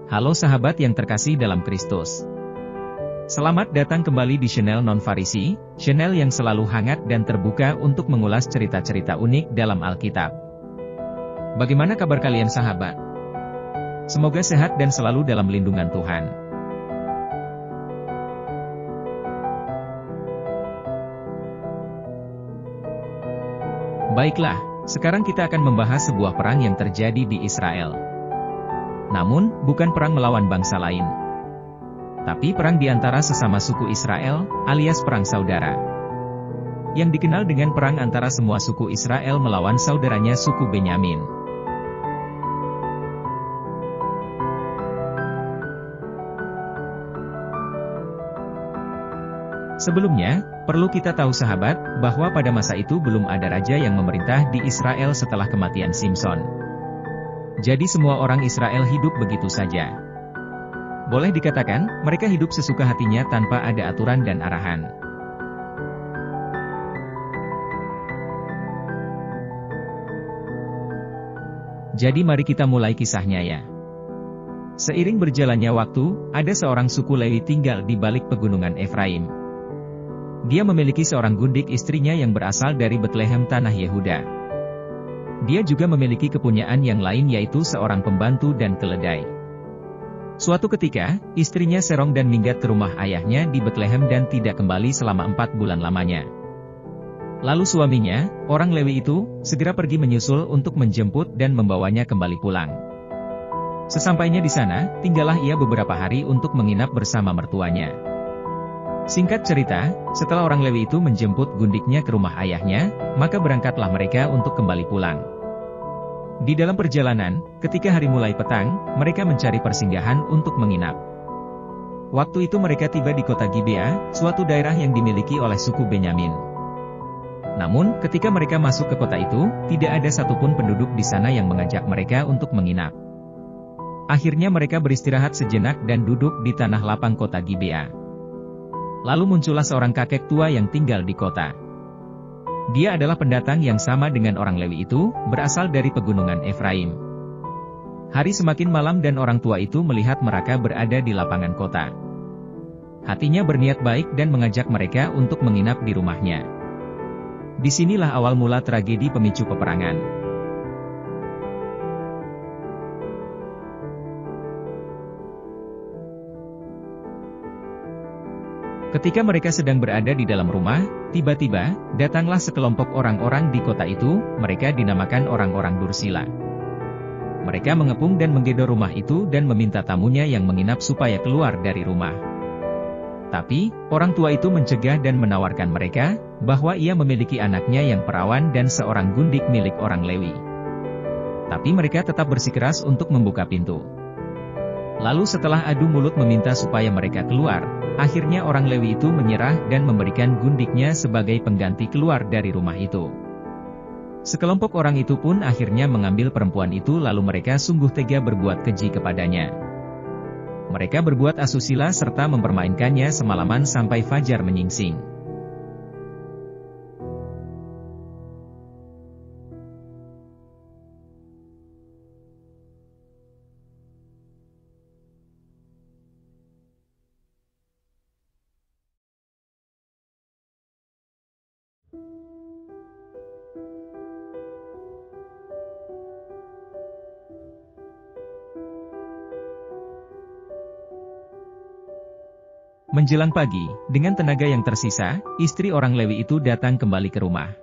Halo sahabat yang terkasih dalam Kristus. Selamat datang kembali di channel Non Farisi, channel yang selalu hangat dan terbuka untuk mengulas cerita-cerita unik dalam Alkitab. Bagaimana kabar kalian sahabat? Semoga sehat dan selalu dalam lindungan Tuhan. Baiklah, sekarang kita akan membahas sebuah perang yang terjadi di Israel. Namun, bukan perang melawan bangsa lain, tapi perang di antara sesama suku Israel, alias perang saudara. Yang dikenal dengan perang antara semua suku Israel melawan saudaranya suku Benyamin. Sebelumnya, perlu kita tahu sahabat, bahwa pada masa itu belum ada raja yang memerintah di Israel setelah kematian Simson. Jadi semua orang Israel hidup begitu saja. Boleh dikatakan, mereka hidup sesuka hatinya tanpa ada aturan dan arahan. Jadi mari kita mulai kisahnya ya. Seiring berjalannya waktu, ada seorang suku Lewi tinggal di balik pegunungan Efraim. Dia memiliki seorang gundik istrinya yang berasal dari Betlehem tanah Yehuda. Dia juga memiliki kepunyaan yang lain yaitu seorang pembantu dan keledai. Suatu ketika, istrinya serong dan minggat ke rumah ayahnya di Betlehem dan tidak kembali selama 4 bulan lamanya. Lalu suaminya, orang Lewi itu, segera pergi menyusul untuk menjemput dan membawanya kembali pulang. Sesampainya di sana, tinggallah ia beberapa hari untuk menginap bersama mertuanya. Singkat cerita, setelah orang Lewi itu menjemput gundiknya ke rumah ayahnya, maka berangkatlah mereka untuk kembali pulang. Di dalam perjalanan, ketika hari mulai petang, mereka mencari persinggahan untuk menginap. Waktu itu mereka tiba di kota Gibea, suatu daerah yang dimiliki oleh suku Benyamin. Namun, ketika mereka masuk ke kota itu, tidak ada satupun penduduk di sana yang mengajak mereka untuk menginap. Akhirnya mereka beristirahat sejenak dan duduk di tanah lapang kota Gibea. Lalu muncullah seorang kakek tua yang tinggal di kota. Dia adalah pendatang yang sama dengan orang Lewi itu, berasal dari pegunungan Efraim. Hari semakin malam dan orang tua itu melihat mereka berada di lapangan kota. Hatinya berniat baik dan mengajak mereka untuk menginap di rumahnya. Disinilah awal mula tragedi pemicu peperangan. Ketika mereka sedang berada di dalam rumah, tiba-tiba, datanglah sekelompok orang-orang di kota itu, mereka dinamakan orang-orang Dursila. Mereka mengepung dan menggedor rumah itu dan meminta tamunya yang menginap supaya keluar dari rumah. Tapi, orang tua itu mencegah dan menawarkan mereka, bahwa ia memiliki anaknya yang perawan dan seorang gundik milik orang Lewi. Tapi mereka tetap bersikeras untuk membuka pintu. Lalu setelah adu mulut meminta supaya mereka keluar, akhirnya orang Lewi itu menyerah dan memberikan gundiknya sebagai pengganti keluar dari rumah itu. Sekelompok orang itu pun akhirnya mengambil perempuan itu lalu mereka sungguh tega berbuat keji kepadanya. Mereka berbuat asusila serta mempermainkannya semalaman sampai fajar menyingsing. Menjelang pagi, dengan tenaga yang tersisa, istri orang Lewi itu datang kembali ke rumah.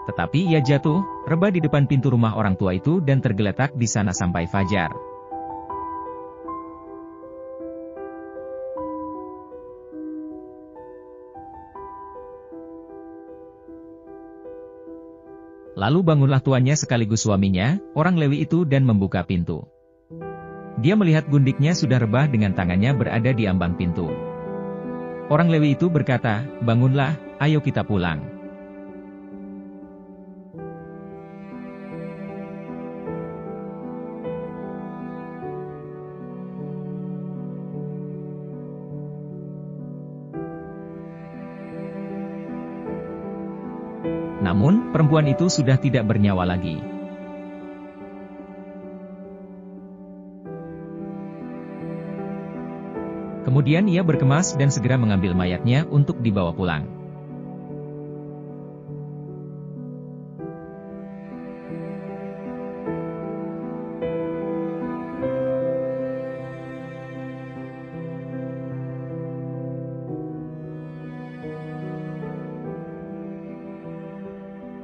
Tetapi ia jatuh, rebah di depan pintu rumah orang tua itu dan tergeletak di sana sampai fajar. Lalu bangunlah tuannya sekaligus suaminya, orang Lewi itu dan membuka pintu. Dia melihat gundiknya sudah rebah dengan tangannya berada di ambang pintu. Orang Lewi itu berkata, "Bangunlah, ayo kita pulang." Namun, perempuan itu sudah tidak bernyawa lagi. Kemudian ia berkemas dan segera mengambil mayatnya untuk dibawa pulang.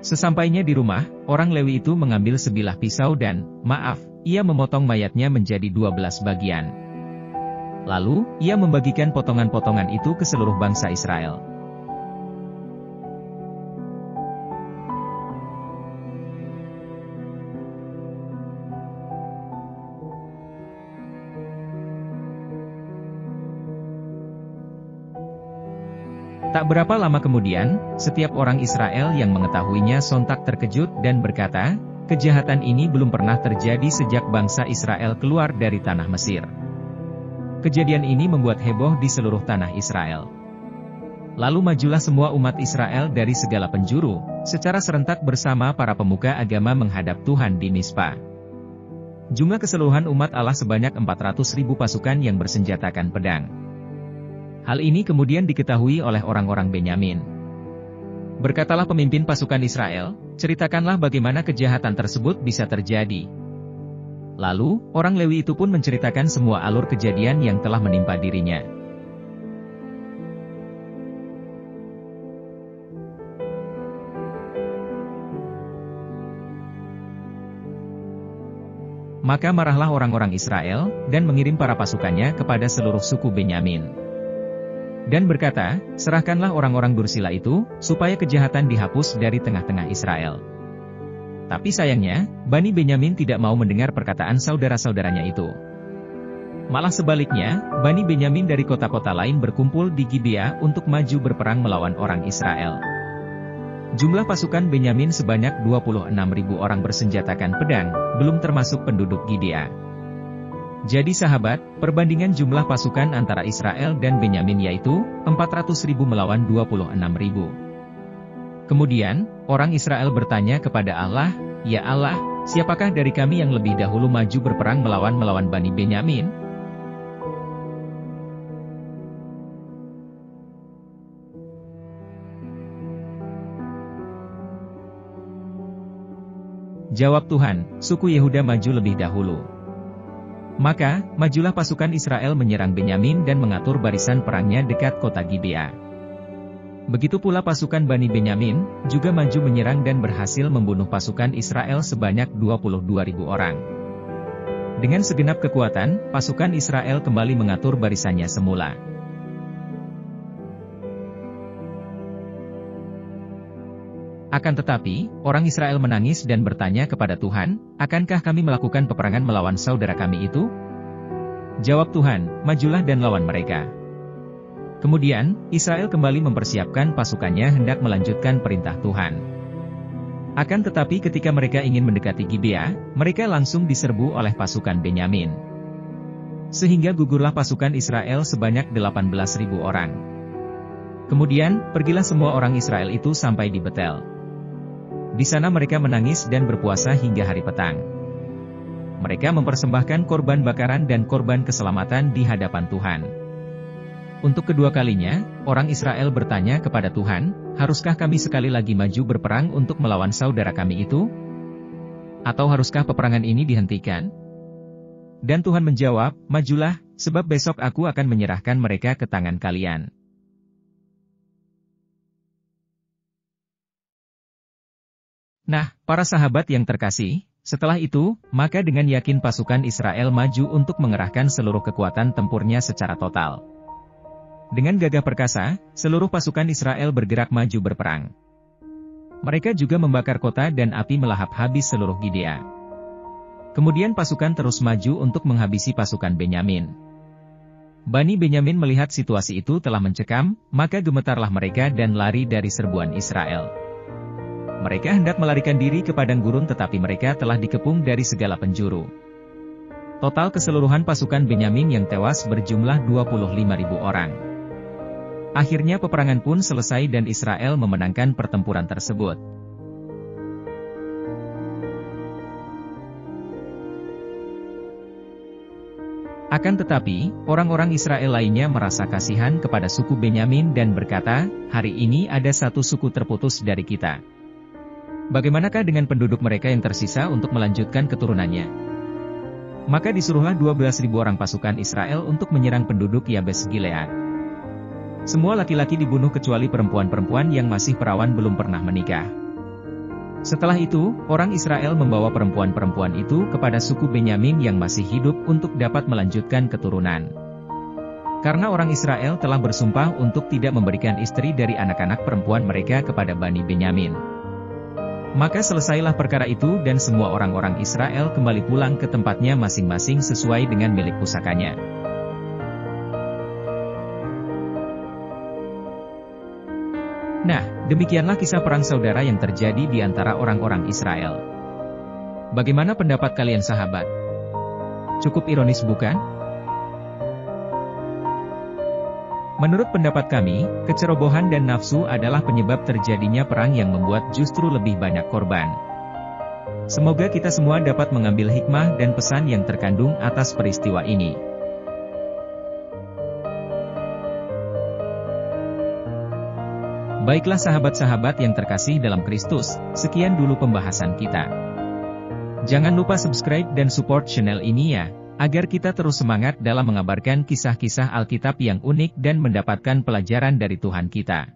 Sesampainya di rumah, orang Lewi itu mengambil sebilah pisau dan, ia memotong mayatnya menjadi 12 bagian. Lalu, ia membagikan potongan-potongan itu ke seluruh bangsa Israel. Tak berapa lama kemudian, setiap orang Israel yang mengetahuinya sontak terkejut dan berkata, kejahatan ini belum pernah terjadi sejak bangsa Israel keluar dari tanah Mesir. Kejadian ini membuat heboh di seluruh tanah Israel. Lalu majulah semua umat Israel dari segala penjuru, secara serentak bersama para pemuka agama menghadap Tuhan di Mispa. Jumlah keseluruhan umat Allah sebanyak 400.000 pasukan yang bersenjatakan pedang. Hal ini kemudian diketahui oleh orang-orang Benyamin. Berkatalah pemimpin pasukan Israel, ceritakanlah bagaimana kejahatan tersebut bisa terjadi. Lalu, orang Lewi itu pun menceritakan semua alur kejadian yang telah menimpa dirinya. Maka marahlah orang-orang Israel, dan mengirim para pasukannya kepada seluruh suku Benyamin. Dan berkata, serahkanlah orang-orang Dursila itu, supaya kejahatan dihapus dari tengah-tengah Israel. Tapi sayangnya, Bani Benyamin tidak mau mendengar perkataan saudara-saudaranya itu. Malah sebaliknya, Bani Benyamin dari kota-kota lain berkumpul di Gibea untuk maju berperang melawan orang Israel. Jumlah pasukan Benyamin sebanyak 26.000 orang bersenjatakan pedang, belum termasuk penduduk Gibea. Jadi sahabat, perbandingan jumlah pasukan antara Israel dan Benyamin yaitu, 400.000 melawan 26.000. Kemudian, orang Israel bertanya kepada Allah, "Ya Allah, siapakah dari kami yang lebih dahulu maju berperang melawan Bani Benyamin?" Jawab Tuhan, suku Yehuda maju lebih dahulu. Maka, majulah pasukan Israel menyerang Benyamin dan mengatur barisan perangnya dekat kota Gibea. Begitu pula pasukan Bani Benyamin, juga maju menyerang dan berhasil membunuh pasukan Israel sebanyak 22.000 orang. Dengan segenap kekuatan, pasukan Israel kembali mengatur barisannya semula. Akan tetapi, orang Israel menangis dan bertanya kepada Tuhan, "Akankah kami melakukan peperangan melawan saudara kami itu?" Jawab Tuhan, "Majulah dan lawan mereka." Kemudian, Israel kembali mempersiapkan pasukannya hendak melanjutkan perintah Tuhan. Akan tetapi ketika mereka ingin mendekati Gibea, mereka langsung diserbu oleh pasukan Benyamin. Sehingga gugurlah pasukan Israel sebanyak 18.000 orang. Kemudian, pergilah semua orang Israel itu sampai di Betel. Di sana mereka menangis dan berpuasa hingga hari petang. Mereka mempersembahkan korban bakaran dan korban keselamatan di hadapan Tuhan. Untuk kedua kalinya, orang Israel bertanya kepada Tuhan, "Haruskah kami sekali lagi maju berperang untuk melawan saudara kami itu? Atau haruskah peperangan ini dihentikan?" Dan Tuhan menjawab, "Majulah, sebab besok aku akan menyerahkan mereka ke tangan kalian." Nah, para sahabat yang terkasih, setelah itu, maka dengan yakin pasukan Israel maju untuk mengerahkan seluruh kekuatan tempurnya secara total. Dengan gagah perkasa, seluruh pasukan Israel bergerak maju berperang. Mereka juga membakar kota dan api melahap habis seluruh Gibea. Kemudian pasukan terus maju untuk menghabisi pasukan Benyamin. Bani Benyamin melihat situasi itu telah mencekam, maka gemetarlah mereka dan lari dari serbuan Israel. Mereka hendak melarikan diri ke padang gurun tetapi mereka telah dikepung dari segala penjuru. Total keseluruhan pasukan Benyamin yang tewas berjumlah 25.000 orang. Akhirnya peperangan pun selesai dan Israel memenangkan pertempuran tersebut. Akan tetapi, orang-orang Israel lainnya merasa kasihan kepada suku Benyamin dan berkata, hari ini ada satu suku terputus dari kita. Bagaimanakah dengan penduduk mereka yang tersisa untuk melanjutkan keturunannya? Maka disuruhlah 12.000 orang pasukan Israel untuk menyerang penduduk Yabes Gilead. Semua laki-laki dibunuh kecuali perempuan-perempuan yang masih perawan belum pernah menikah. Setelah itu, orang Israel membawa perempuan-perempuan itu kepada suku Benyamin yang masih hidup untuk dapat melanjutkan keturunan. Karena orang Israel telah bersumpah untuk tidak memberikan istri dari anak-anak perempuan mereka kepada Bani Benyamin. Maka selesailah perkara itu dan semua orang-orang Israel kembali pulang ke tempatnya masing-masing sesuai dengan milik pusakanya. Nah, demikianlah kisah perang saudara yang terjadi di antara orang-orang Israel. Bagaimana pendapat kalian sahabat? Cukup ironis bukan? Menurut pendapat kami, kecerobohan dan nafsu adalah penyebab terjadinya perang yang membuat justru lebih banyak korban. Semoga kita semua dapat mengambil hikmah dan pesan yang terkandung atas peristiwa ini. Baiklah sahabat-sahabat yang terkasih dalam Kristus, sekian dulu pembahasan kita. Jangan lupa subscribe dan support channel ini ya, agar kita terus semangat dalam mengabarkan kisah-kisah Alkitab yang unik dan mendapatkan pelajaran dari Tuhan kita.